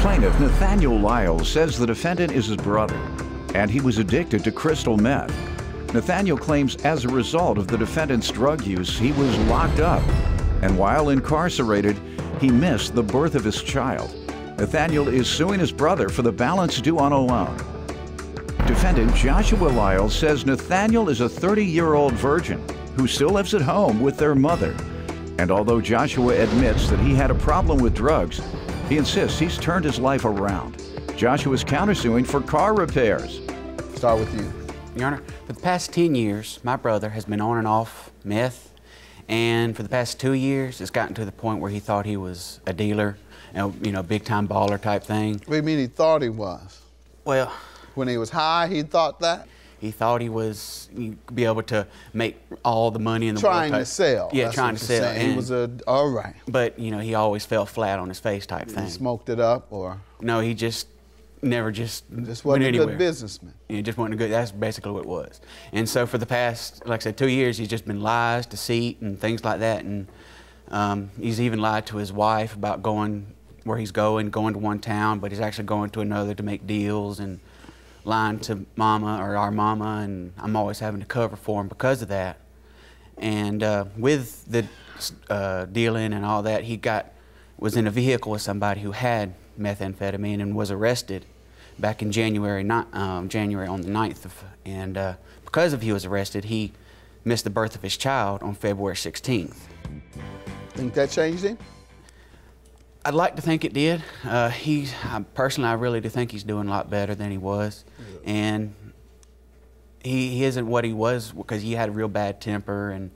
Plaintiff Nathaniel Lyles says the defendant is his brother, and he was addicted to crystal meth. Nathaniel claims as a result of the defendant's drug use, he was locked up, and while incarcerated, he missed the birth of his child. Nathaniel is suing his brother for the balance due on a loan. Defendant Joshua Lyles says Nathaniel is a 30-year-old virgin who still lives at home with their mother. And although Joshua admits that he had a problem with drugs, he insists he's turned his life around. Joshua's countersuing for car repairs. Start with you. Your Honor, for the past 10 years, my brother has been on and off meth, and for the past 2 years, it's gotten to the point where he thought he was a dealer, you know, big-time baller type thing. What do you mean he thought he was? Well, when he was high, he thought that? He thought he was, he'd be able to make all the money in the world. Trying to sell. Yeah, trying to sell. And he was all right. But, you know, he always fell flat on his face type thing. He smoked it up, or? No, he just never wasn't a good businessman. He just wasn't a good, that's basically what it was. And so for the past, like I said, 2 years, he's just been lies, deceit, and things like that. And he's even lied to his wife about going where he's going to one town, but he's actually going to another to make deals, and lying to mama or our mama, and I'm always having to cover for him because of that. And with the dealing and all that, he was in a vehicle with somebody who had methamphetamine and was arrested back in January on the 9th. And because he was arrested, he missed the birth of his child on February 16th. Think that changed him? I'd like to think it did. Personally, I really do think he's doing a lot better than he was. Yeah. And he isn't what he was because he had a real bad temper, and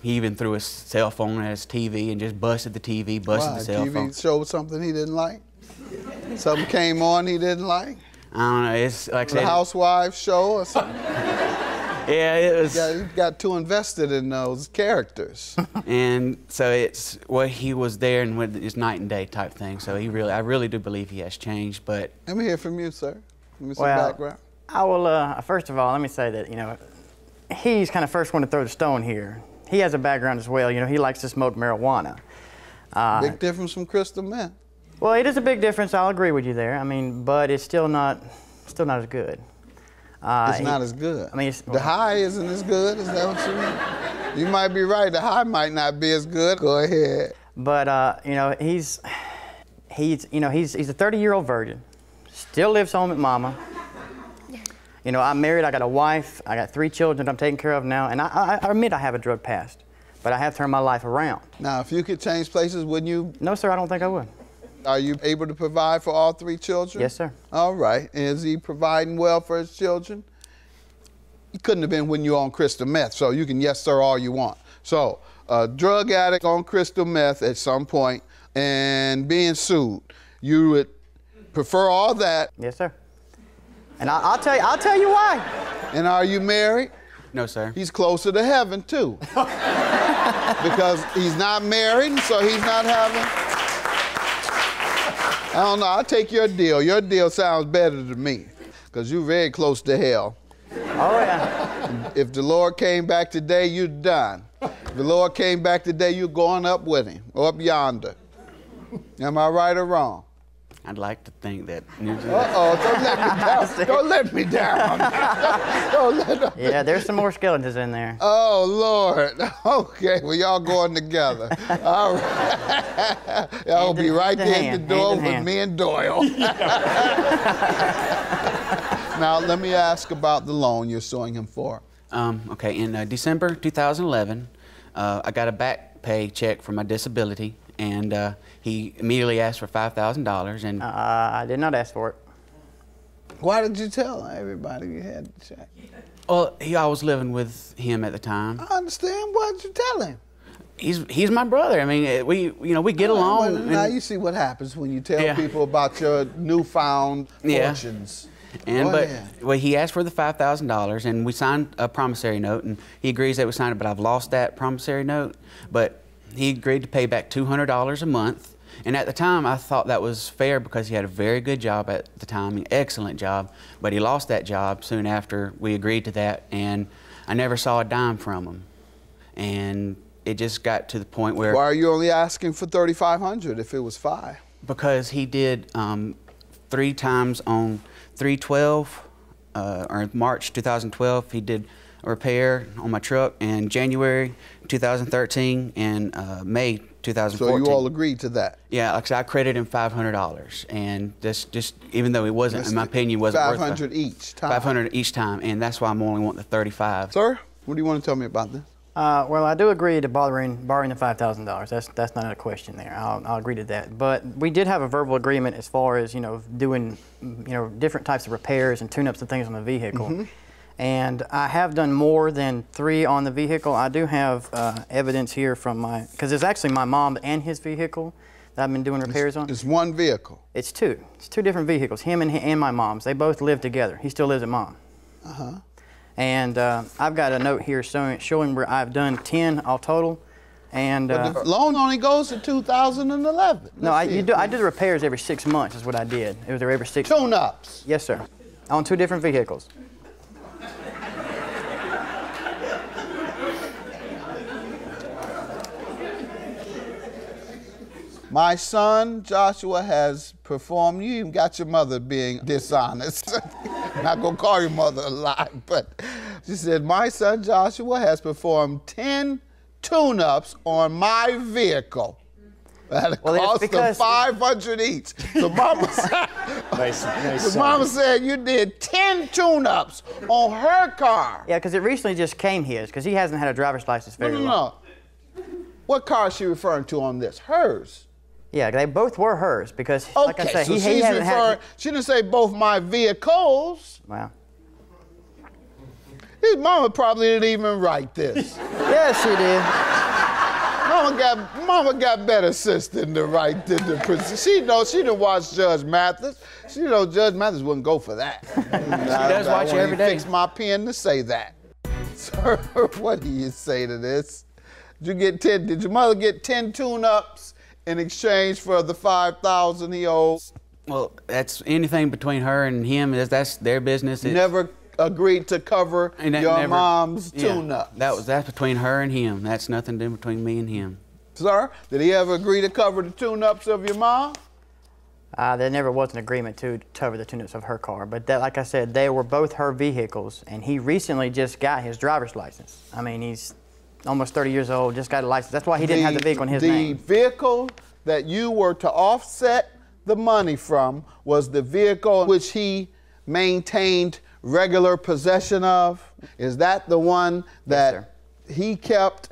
he even threw his cell phone at his TV and just busted the TV, busted the cell phone. TV showed something he didn't like? Something came on he didn't like? I don't know, it's like I said. The Housewives show or something? Yeah, it was. You got too invested in those characters. And so it's what he was there, and it's night and day type thing. So I really do believe he has changed. But let me hear from you, sir. Give me some background. I will. First of all, let me say that he's kind of first one to throw the stone here. He has a background as well. He likes to smoke marijuana. Big difference from crystal meth. Well, it is a big difference. I'll agree with you there. I mean, but it's still not as good. It's not as good. I mean, the high isn't as good. Is that what you mean? You might be right. The high might not be as good. Go ahead. But he's a 30-year-old virgin. Still lives home with mama. I'm married. I got a wife. I got 3 children I'm taking care of now. And I admit I have a drug past, but I have turned my life around. Now, if you could change places, wouldn't you? No, sir. I don't think I would. Are you able to provide for all 3 children? Yes, sir. All right. And is he providing well for his children? He couldn't have been when you're on crystal meth, so you can yes, sir, all you want. So, a drug addict on crystal meth at some point and being sued, you would prefer all that? Yes, sir. And I'll tell you why. And are you married? No, sir. He's closer to heaven, too. Because he's not married, so he's not having... I don't know, I'll take your deal. Your deal sounds better to me, because you're very close to hell. Oh, yeah. If the Lord came back today, you're done. If the Lord came back today, you're going up with him, or up yonder. Am I right or wrong? I'd like to think that. Uh-oh, don't let me down. Don't let me down. Yeah, there's some more skeletons in there. Oh, Lord. Okay, well, y'all going together. All right. Y'all be right there at the door with me and Doyle. Now, let me ask about the loan you're suing him for. Okay, in December 2011, I got a back pay check for my disability, and he immediately asked for $5,000, and I did not ask for it. Why did you tell everybody you had the check? Well, I was living with him at the time. I understand. Why did you tell him? He's my brother. I mean, we get along. Well, now you see what happens when you tell people about your newfound fortunes. Well, he asked for the $5,000, and we signed a promissory note, and he agrees that we signed it, but I've lost that promissory note. But he agreed to pay back $200 a month. And at the time, I thought that was fair because he had a very good job at the time, an excellent job. But he lost that job soon after we agreed to that, and I never saw a dime from him. And it just got to the point where... Why are you only asking for $3,500 if it was $5,000? because he did 3 times on 3/12, or March 2012, he did a repair on my truck in January 2013 and May 2014. So you all agreed to that? Yeah, like I said, I credited him $500, and this just even though it wasn't, in my opinion, wasn't worth it. $500 each time. $500 each time, and that's why I'm only wanting the 35. Sir, what do you want to tell me about this? Well, I do agree to borrowing the $5,000. That's not a question there. I'll agree to that. But we did have a verbal agreement as far as doing different types of repairs and tune-ups and things on the vehicle. And I have done more than 3 on the vehicle. I do have evidence here from because it's actually my mom and his vehicle that I've been doing repairs on. It's one vehicle? It's 2. It's 2 different vehicles, him and my mom's. They both live together. He still lives at mom. And I've got a note here showing where I've done 10 all total. And but the loan only goes to 2011. No, I do the repairs every 6 months is what I did. It was every 6 months. Tune-ups? Yes, sir. On 2 different vehicles. My son, Joshua, has performed, you even got your mother being dishonest. I'm not gonna call your mother a lie, but she said, my son, Joshua, has performed 10 tune-ups on my vehicle at a cost of $500 each. So mama said, mama said you did 10 tune-ups on her car. Yeah, because it recently just came his, because he hasn't had a driver's license very long. No. What car is she referring to on this? Hers? Yeah, they both were hers because, like I said, so he hasn't had. She didn't say both my vehicles. Wow. His mama probably didn't even write this. Yes, she did. Mama got better sense than to write the. She didn't watch Judge Mathis. She knows Judge Mathis wouldn't go for that. She does watch it every day. Fix my pen to say that. Sir, what do you say to this? Did your mother get 10 tune-ups in exchange for the $5,000 he owes? Well, that's anything between her and him. That's their business. Never agreed to cover your mom's tune-ups. That's between her and him. That's nothing to do between me and him. Sir, did he ever agree to cover the tune-ups of your mom? There never was an agreement to cover the tune-ups of her car, but like I said, they were both her vehicles, and he recently just got his driver's license. I mean, he's almost 30 years old, just got a license. That's why he didn't have the vehicle in his name. The vehicle that you were to offset the money from was the vehicle which he maintained regular possession of? Is that the one that he kept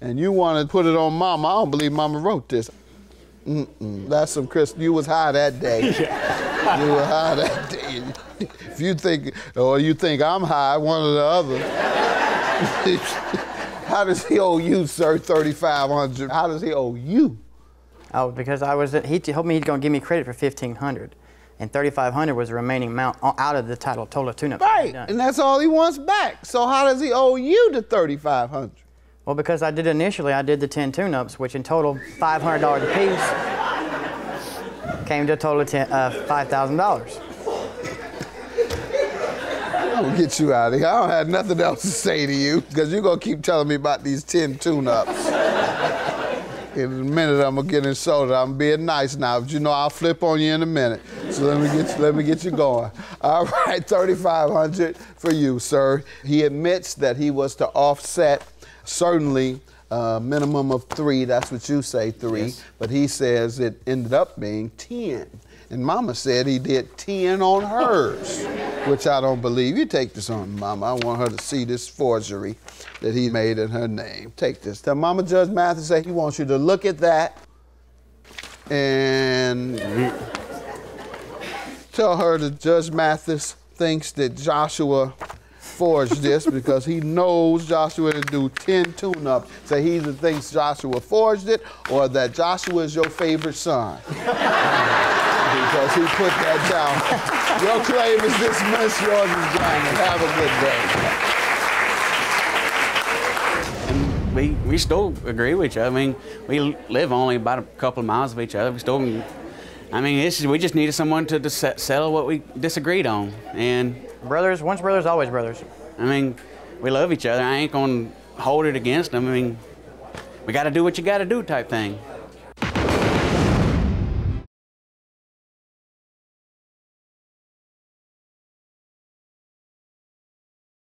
and you want to put it on Mama? I don't believe Mama wrote this. That's some Chris. You was high that day. You were high that day. If you think, or you think I'm high, one or the other. How does he owe you, sir, $3,500? How does he owe you? Oh, because he told me he's going to give me credit for $1,500, and $3,500 was the remaining amount out of the total tune-up. Right, and that's all he wants back. So how does he owe you the $3,500? Well, because I did the 10 tune-ups, which in total $500 a piece, came to a total of $5,000. I'm gonna get you out of here. I don't have nothing else to say to you because you're gonna keep telling me about these 10 tune-ups. In a minute, I'm gonna get insulted. I'm being nice now, but you know I'll flip on you in a minute. So let me get you going. All right, $3,500 for you, sir. He admits that he was to offset certainly a minimum of 3. That's what you say, 3. Yes. But he says it ended up being 10. And Mama said he did 10 on hers, which I don't believe. You take this on, Mama. I want her to see this forgery that he made in her name. Take this. Tell Mama Judge Mathis that he wants you to look at that and tell her that Judge Mathis thinks that Joshua forged this because he knows Joshua to do 10 tune-ups. So he either thinks Joshua forged it or that Joshua is your favorite son. Because he put that down. Your claim is dismissed. Yours is granted. Have a good day. And we still agree with each other. I mean, we live only about a couple of miles of each other. We still, I mean, we just needed someone to settle what we disagreed on. And brothers, once brothers, always brothers. I mean, we love each other. I ain't gonna hold it against them. I mean, we got to do what you got to do type thing.